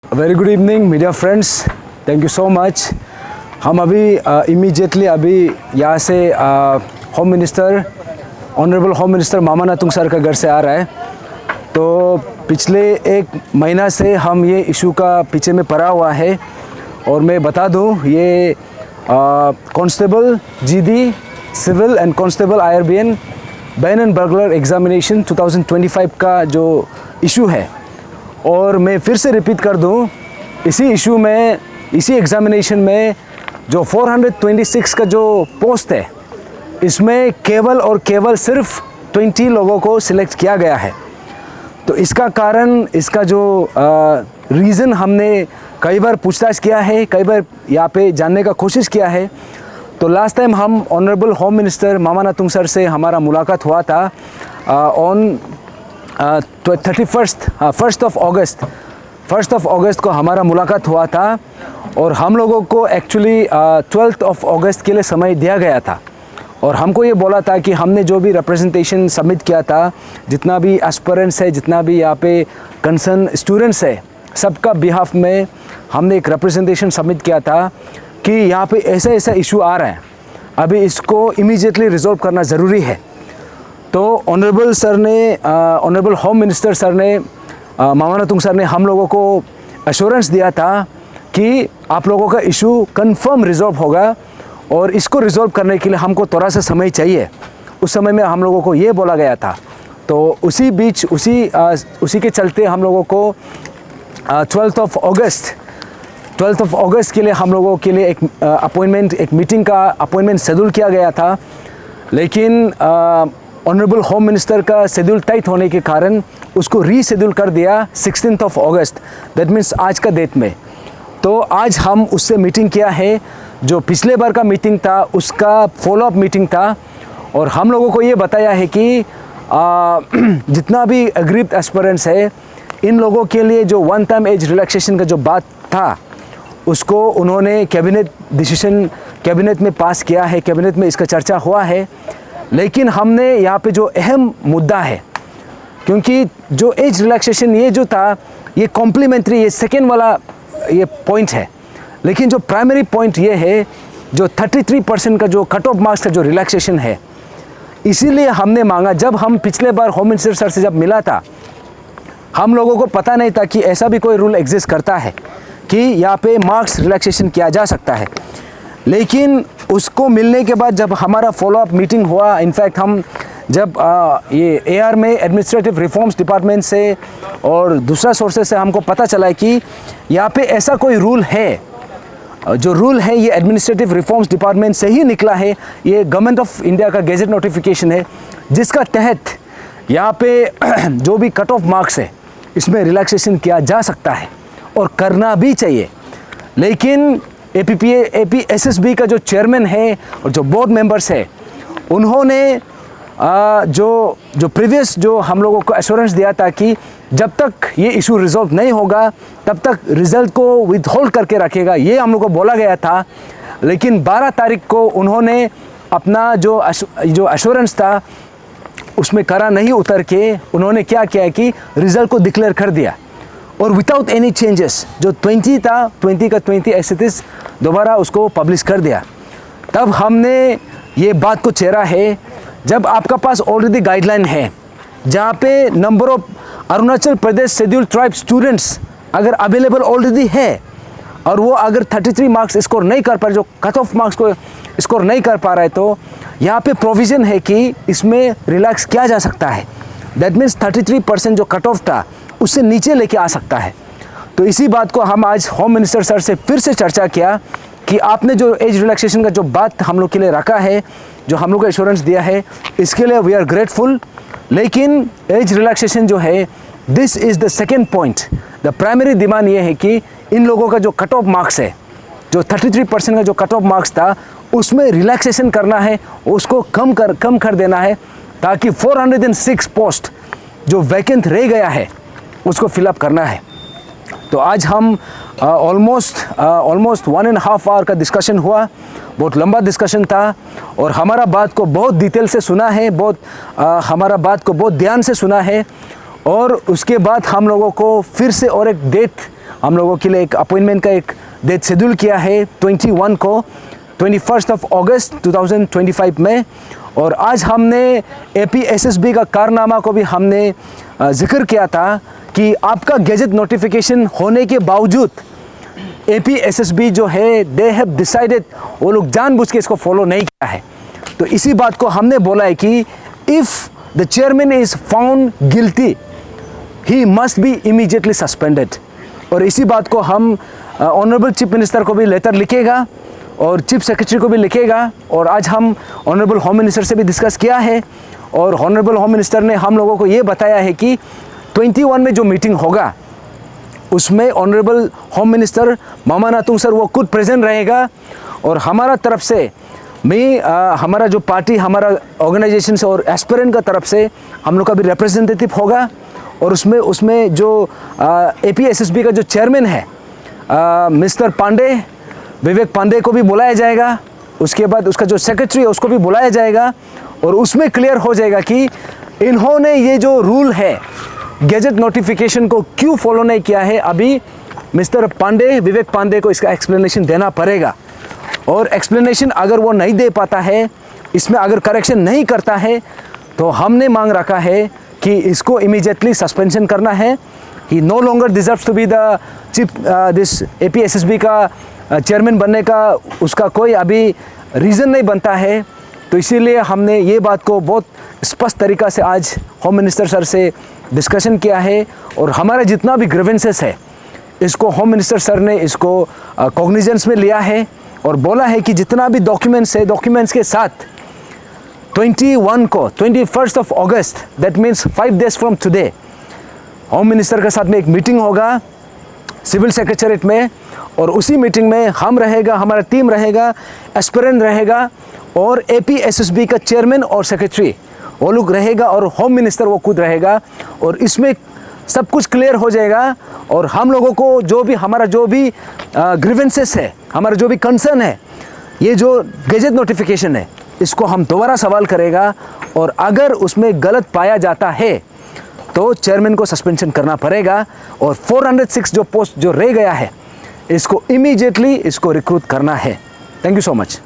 Very good evening media friends, thank you so much. हम अभी immediately अभी यहाँ से home minister honourable home minister Mama Natung sir का घर से आ रहा है। तो पिछले एक महीना से हम ये इशू का पीछे में पड़ा हुआ है और मैं बता दूँ ये constable GD civil and constable IRBN बैन एंड बर्गलर एग्ज़ामिनेशन 2025 का जो इशू है। और मैं फिर से रिपीट कर दूं, इसी इशू में इसी एग्ज़ामिनेशन में जो 426 का जो पोस्ट है इसमें केवल और केवल सिर्फ 20 लोगों को सिलेक्ट किया गया है। तो इसका कारण, इसका जो रीज़न हमने कई बार पूछताछ किया है, कई बार यहाँ पे जानने का कोशिश किया है। तो लास्ट टाइम हम honourable home minister Mama Natung sir से हमारा मुलाकात हुआ था ऑन 1st ऑफ अगस्त को हमारा मुलाकात हुआ था और हम लोगों को एक्चुअली 12th ऑफ अगस्त के लिए समय दिया गया था। और हमको ये बोला था कि हमने जो भी रिप्रेजेंटेशन सबमिट किया था, जितना भी एस्पिरेंट्स है, जितना भी यहाँ पे कंसर्न स्टूडेंट्स है, सबका बिहाफ में हमने एक रिप्रेजेंटेशन सबमिट किया था कि यहाँ पे ऐसा ऐसा इशू आ रहा है, अभी इसको इमीडिएटली रिजॉल्व करना ज़रूरी है। तो ऑनरेबल सर ने ऑनरेबल होम मिनिस्टर सर ने मामानातुंग सर ने हम लोगों को एश्योरेंस दिया था कि आप लोगों का इशू कंफर्म रिजॉल्व होगा और इसको रिजॉल्व करने के लिए हमको थोड़ा सा समय चाहिए। उस समय में हम लोगों को ये बोला गया था। तो उसी बीच उसी के चलते हम लोगों को 12th ऑफ अगस्त के लिए हम लोगों के लिए एक मीटिंग का अपॉइंटमेंट शेड्यूल किया गया था। लेकिन ऑनरेबल होम मिनिस्टर का शेड्यूल टाइट होने के कारण उसको रीशेड्यूल कर दिया 16th of August, that means आज का डेट में। तो आज हम उससे मीटिंग किया है, जो पिछले बार का मीटिंग था उसका फॉलोअप मीटिंग था। और हम लोगों को ये बताया है कि जितना भी अग्रीड एस्पिरेंट्स है, इन लोगों के लिए जो वन टाइम एज रिलैक्सेशन का जो बात था उसको उन्होंने कैबिनेट में पास किया है, कैबिनेट में इसका चर्चा हुआ है। लेकिन हमने यहाँ पे जो अहम मुद्दा है, क्योंकि जो एज रिलैक्सेशन ये जो था ये कॉम्प्लीमेंट्री, ये सेकेंड वाला ये पॉइंट है। लेकिन जो प्राइमरी पॉइंट ये है जो 33% का जो कट ऑफ मार्क्स का जो रिलैक्सेशन है, इसीलिए हमने मांगा। जब हम पिछले बार होम मिनिस्टर सर से जब मिला था, हम लोगों को पता नहीं था कि ऐसा भी कोई रूल एग्जिस्ट करता है कि यहाँ पे मार्क्स रिलैक्सेशन किया जा सकता है। लेकिन उसको मिलने के बाद जब हमारा फॉलोअप मीटिंग हुआ, इनफैक्ट हम जब ये AR में एडमिनिस्ट्रेटिव रिफॉर्म्स डिपार्टमेंट से और दूसरा सोर्सेस से हमको पता चला है कि यहाँ पे ऐसा कोई रूल है। जो रूल है ये एडमिनिस्ट्रेटिव रिफॉर्म्स डिपार्टमेंट से ही निकला है, ये गवर्नमेंट ऑफ इंडिया का गेजेट नोटिफिकेशन है, जिसका तहत यहाँ पे जो भी कट ऑफ मार्क्स है इसमें रिलैक्सेशन किया जा सकता है और करना भी चाहिए। लेकिन APSSB का जो चेयरमैन है और जो बोर्ड मेंबर्स है, उन्होंने जो प्रीवियस जो हम लोगों को एश्योरेंस दिया था कि जब तक ये इशू रिजॉल्व नहीं होगा तब तक रिजल्ट को विदहोल्ड करके रखेगा, ये हम लोग को बोला गया था। लेकिन 12 तारीख को उन्होंने अपना जो एश्योरेंस था उसमें करा नहीं उतर के उन्होंने क्या किया कि रिजल्ट को डिक्लेयर कर दिया और विदाउट एनी चेंजेस। जो 20 था 20 का 20 ऐसे दोबारा उसको पब्लिश कर दिया। तब हमने ये बात को चेरा है, जब आपका पास ऑलरेडी गाइडलाइन है जहाँ पे number of Arunachal Pradesh schedule tribe students अगर अवेलेबल ऑलरेडी है और वो अगर 33 मार्क्स स्कोर नहीं कर पा रहे, जो कट ऑफ मार्क्स को स्कोर नहीं कर पा रहा है, तो यहाँ पे प्रोविज़न है कि इसमें रिलैक्स किया जा सकता है। दैट मीन्स 33% जो कट ऑफ था उससे नीचे लेके आ सकता है। तो इसी बात को हम आज होम मिनिस्टर सर से फिर से चर्चा किया कि आपने जो एज रिलैक्सेशन का जो बात हम लोग के लिए रखा है, जो हम लोग को एश्योरेंस दिया है, इसके लिए वी आर ग्रेटफुल। लेकिन एज रिलैक्सेशन जो है, this is the second point. The primary demand ये है कि इन लोगों का जो कट ऑफ मार्क्स है, जो 33% का जो कट ऑफ मार्क्स था, उसमें रिलैक्सेशन करना है, उसको कम कर देना है, ताकि 406 पोस्ट जो वैकेंट रह गया है उसको फिलअप करना है। तो आज हम ऑलमोस्ट 1.5 आवर का डिस्कशन हुआ, बहुत लंबा डिस्कशन था और हमारा बात को बहुत डिटेल से सुना है, हमारा बात को बहुत ध्यान से सुना है। और उसके बाद हम लोगों को फिर से और एक डेट हम लोगों के लिए एक अपॉइंटमेंट का एक डेट शेड्यूल किया है 21 को 21 अगस्त 2025 में। और आज हमने APSSB का कारनामा को भी हमने जिक्र किया था कि आपका गैजेट नोटिफिकेशन होने के बावजूद APSSB जो है दे हैव डिसाइडेड, वो लोग जानबूझ के इसको फॉलो नहीं किया है। तो इसी बात को हमने बोला है कि if the chairman is found guilty he must be immediately suspended. और इसी बात को हम ऑनरेबल चीफ मिनिस्टर को भी लेटर लिखेगा और चीफ सेक्रेटरी को भी लिखेगा। और आज हम ऑनरेबल होम मिनिस्टर से भी डिस्कस किया है और ऑनरेबल होम मिनिस्टर ने हम लोगों को ये बताया है कि 21 में जो मीटिंग होगा उसमें ऑनरेबल होम मिनिस्टर मामा नातुंग सर वो खुद प्रेजेंट रहेगा। और हमारा तरफ से हमारा जो पार्टी, हमारा ऑर्गेनाइजेशन से और एस्पिरेंट का तरफ से हम लोग का भी रिप्रेजेंटेटिव होगा। और उसमें जो APSSB का जो चेयरमैन है मिस्टर पांडे, विवेक पांडे को भी बुलाया जाएगा। उसके बाद उसका जो सेक्रेटरी है उसको भी बुलाया जाएगा और उसमें क्लियर हो जाएगा कि इन्होंने ये जो रूल है गैजेट नोटिफिकेशन को क्यों फॉलो नहीं किया है। अभी मिस्टर पांडे, विवेक पांडे को इसका एक्सप्लेनेशन देना पड़ेगा। और एक्सप्लेनेशन अगर वो नहीं दे पाता है, इसमें अगर करेक्शन नहीं करता है, तो हमने मांग रखा है कि इसको इमीडिएटली सस्पेंशन करना है। He no longer deserves to be the chief this APSSB का चेयरमैन बनने का उसका कोई अभी रीज़न नहीं बनता है। तो इसीलिए हमने ये बात को बहुत स्पष्ट तरीक़ा से आज होम मिनिस्टर सर से डिस्कशन किया है। और हमारा जितना भी ग्रीवेंसेस है इसको होम मिनिस्टर सर ने इसको कॉग्निजेंस में लिया है और बोला है कि जितना भी डॉक्यूमेंट्स है, डॉक्यूमेंट्स के साथ 21 को 21 अगस्त, that means 5 days from today, home minister के साथ में एक मीटिंग होगा सिविल सेक्रेटरीट में। और उसी मीटिंग में हम रहेगा, हमारा टीम रहेगा, एस्पिरेंट रहेगा और APSSB का चेयरमैन और सेक्रेटरी वो लोग रहेगा और होम मिनिस्टर वो खुद रहेगा। और इसमें सब कुछ क्लियर हो जाएगा और हम लोगों को जो भी हमारा जो भी ग्रीवेंसेस है, हमारा जो भी कंसर्न है, ये जो गैजेट नोटिफिकेशन है इसको हम दोबारा सवाल करेगा। और अगर उसमें गलत पाया जाता है तो चेयरमैन को सस्पेंशन करना पड़ेगा। और 406 जो पोस्ट जो रह गया है इसको इमीडिएटली इसको रिक्रूट करना है। Thank you so much.